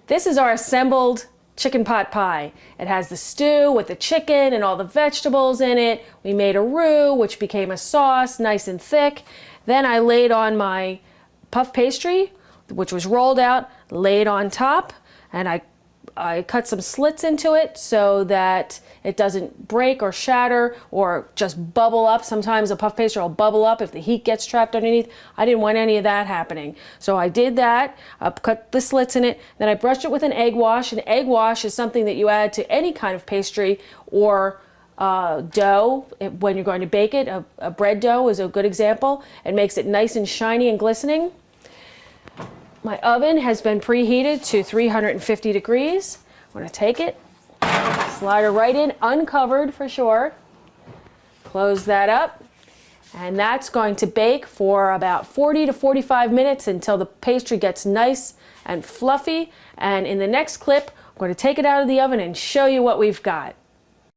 This is our assembled chicken pot pie. It has the stew with the chicken and all the vegetables in it. We made a roux, which became a sauce, nice and thick. Then I laid on my puff pastry, which was rolled out, laid on top, and I cut some slits into it so that it doesn't break or shatter or just bubble up. Sometimes a puff pastry will bubble up if the heat gets trapped underneath. I didn't want any of that happening. So I did that, cut the slits in it, then I brushed it with an egg wash. An egg wash is something that you add to any kind of pastry or dough when you're going to bake it. A bread dough is a good example. It makes it nice and shiny and glistening. My oven has been preheated to 350 degrees. I'm going to take it, slide it right in, uncovered for sure. Close that up. And that's going to bake for about 40 to 45 minutes until the pastry gets nice and fluffy. And in the next clip, I'm going to take it out of the oven and show you what we've got.